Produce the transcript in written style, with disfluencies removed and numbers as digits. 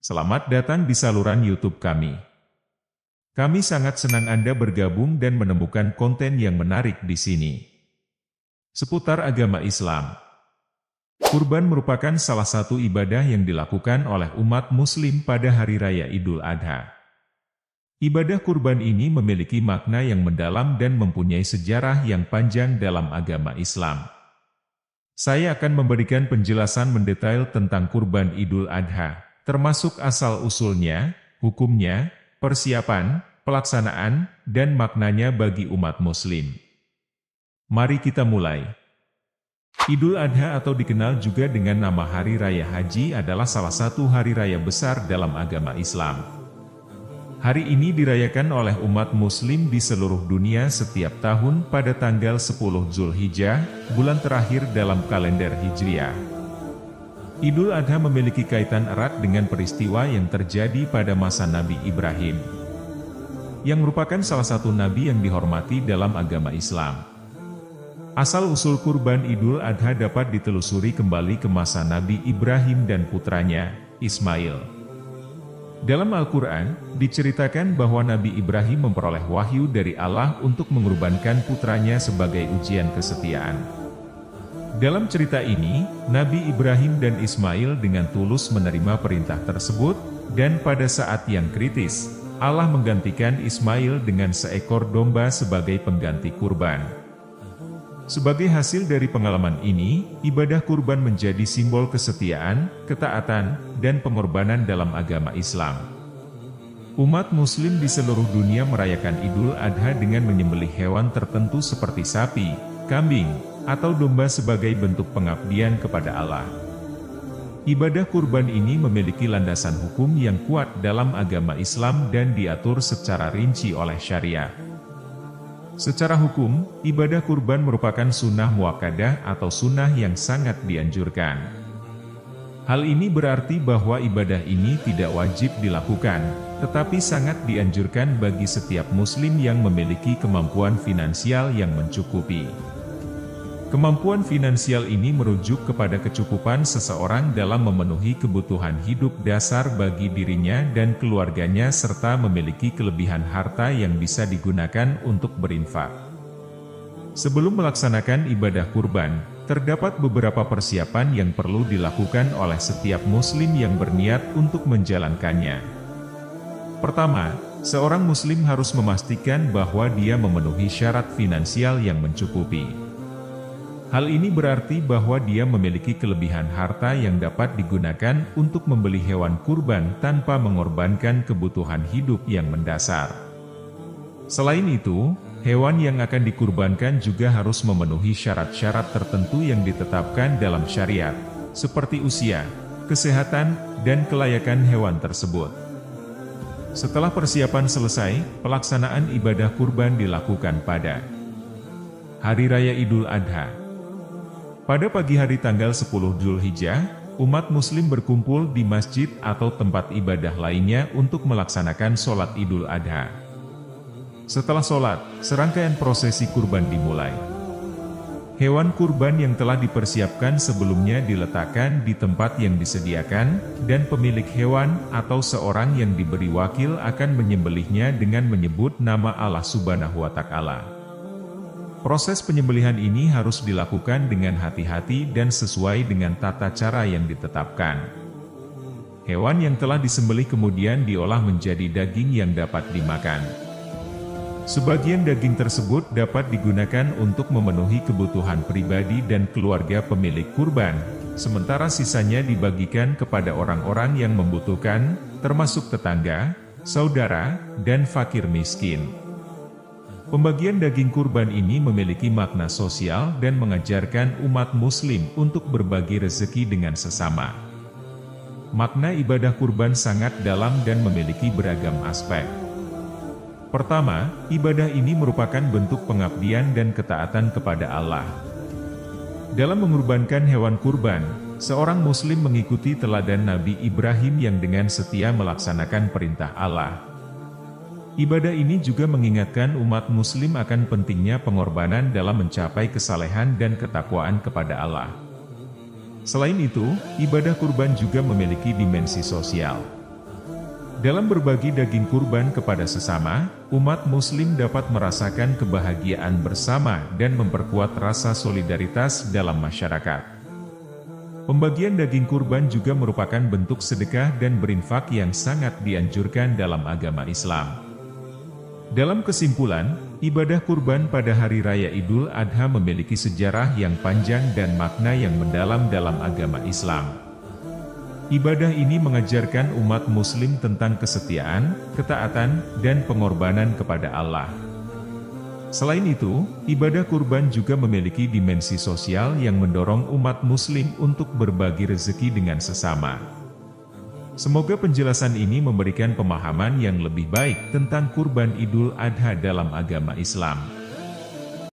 Selamat datang di saluran YouTube kami. Kami sangat senang Anda bergabung dan menemukan konten yang menarik di sini. Seputar agama Islam. Kurban merupakan salah satu ibadah yang dilakukan oleh umat Muslim pada Hari Raya Idul Adha. Ibadah kurban ini memiliki makna yang mendalam dan mempunyai sejarah yang panjang dalam agama Islam. Saya akan memberikan penjelasan mendetail tentang kurban Idul Adha, termasuk asal-usulnya, hukumnya, persiapan, pelaksanaan, dan maknanya bagi umat Muslim. Mari kita mulai. Idul Adha atau dikenal juga dengan nama Hari Raya Haji adalah salah satu hari raya besar dalam agama Islam. Hari ini dirayakan oleh umat Muslim di seluruh dunia setiap tahun pada tanggal 10 Zulhijjah, bulan terakhir dalam kalender Hijriah. Idul Adha memiliki kaitan erat dengan peristiwa yang terjadi pada masa Nabi Ibrahim, yang merupakan salah satu nabi yang dihormati dalam agama Islam. Asal-usul kurban Idul Adha dapat ditelusuri kembali ke masa Nabi Ibrahim dan putranya, Ismail. Dalam Al-Quran, diceritakan bahwa Nabi Ibrahim memperoleh wahyu dari Allah untuk mengorbankan putranya sebagai ujian kesetiaan. Dalam cerita ini, Nabi Ibrahim dan Ismail dengan tulus menerima perintah tersebut, dan pada saat yang kritis, Allah menggantikan Ismail dengan seekor domba sebagai pengganti kurban. Sebagai hasil dari pengalaman ini, ibadah kurban menjadi simbol kesetiaan, ketaatan, dan pengorbanan dalam agama Islam. Umat Muslim di seluruh dunia merayakan Idul Adha dengan menyembelih hewan tertentu seperti sapi, kambing, atau domba sebagai bentuk pengabdian kepada Allah. Ibadah kurban ini memiliki landasan hukum yang kuat dalam agama Islam dan diatur secara rinci oleh syariat. Secara hukum, ibadah kurban merupakan sunnah muakkadah atau sunnah yang sangat dianjurkan. Hal ini berarti bahwa ibadah ini tidak wajib dilakukan, tetapi sangat dianjurkan bagi setiap muslim yang memiliki kemampuan finansial yang mencukupi. Kemampuan finansial ini merujuk kepada kecukupan seseorang dalam memenuhi kebutuhan hidup dasar bagi dirinya dan keluarganya serta memiliki kelebihan harta yang bisa digunakan untuk berinfak. Sebelum melaksanakan ibadah kurban, terdapat beberapa persiapan yang perlu dilakukan oleh setiap muslim yang berniat untuk menjalankannya. Pertama, seorang muslim harus memastikan bahwa dia memenuhi syarat finansial yang mencukupi. Hal ini berarti bahwa dia memiliki kelebihan harta yang dapat digunakan untuk membeli hewan kurban tanpa mengorbankan kebutuhan hidup yang mendasar. Selain itu, hewan yang akan dikurbankan juga harus memenuhi syarat-syarat tertentu yang ditetapkan dalam syariat, seperti usia, kesehatan, dan kelayakan hewan tersebut. Setelah persiapan selesai, pelaksanaan ibadah kurban dilakukan pada Hari Raya Idul Adha. Pada pagi hari tanggal 10 Zulhijjah, umat muslim berkumpul di masjid atau tempat ibadah lainnya untuk melaksanakan sholat Idul Adha. Setelah sholat, serangkaian prosesi kurban dimulai. Hewan kurban yang telah dipersiapkan sebelumnya diletakkan di tempat yang disediakan, dan pemilik hewan atau seorang yang diberi wakil akan menyembelihnya dengan menyebut nama Allah Subhanahu wa Ta'ala. Proses penyembelihan ini harus dilakukan dengan hati-hati dan sesuai dengan tata cara yang ditetapkan. Hewan yang telah disembelih kemudian diolah menjadi daging yang dapat dimakan. Sebagian daging tersebut dapat digunakan untuk memenuhi kebutuhan pribadi dan keluarga pemilik kurban, sementara sisanya dibagikan kepada orang-orang yang membutuhkan, termasuk tetangga, saudara, dan fakir miskin. Pembagian daging kurban ini memiliki makna sosial dan mengajarkan umat muslim untuk berbagi rezeki dengan sesama. Makna ibadah kurban sangat dalam dan memiliki beragam aspek. Pertama, ibadah ini merupakan bentuk pengabdian dan ketaatan kepada Allah. Dalam mengorbankan hewan kurban, seorang muslim mengikuti teladan Nabi Ibrahim yang dengan setia melaksanakan perintah Allah. Ibadah ini juga mengingatkan umat muslim akan pentingnya pengorbanan dalam mencapai kesalehan dan ketakwaan kepada Allah. Selain itu, ibadah kurban juga memiliki dimensi sosial. Dalam berbagi daging kurban kepada sesama, umat muslim dapat merasakan kebahagiaan bersama dan memperkuat rasa solidaritas dalam masyarakat. Pembagian daging kurban juga merupakan bentuk sedekah dan berinfak yang sangat dianjurkan dalam agama Islam. Dalam kesimpulan, ibadah kurban pada Hari Raya Idul Adha memiliki sejarah yang panjang dan makna yang mendalam dalam agama Islam. Ibadah ini mengajarkan umat muslim tentang kesetiaan, ketaatan, dan pengorbanan kepada Allah. Selain itu, ibadah kurban juga memiliki dimensi sosial yang mendorong umat muslim untuk berbagi rezeki dengan sesama. Semoga penjelasan ini memberikan pemahaman yang lebih baik tentang kurban Idul Adha dalam agama Islam.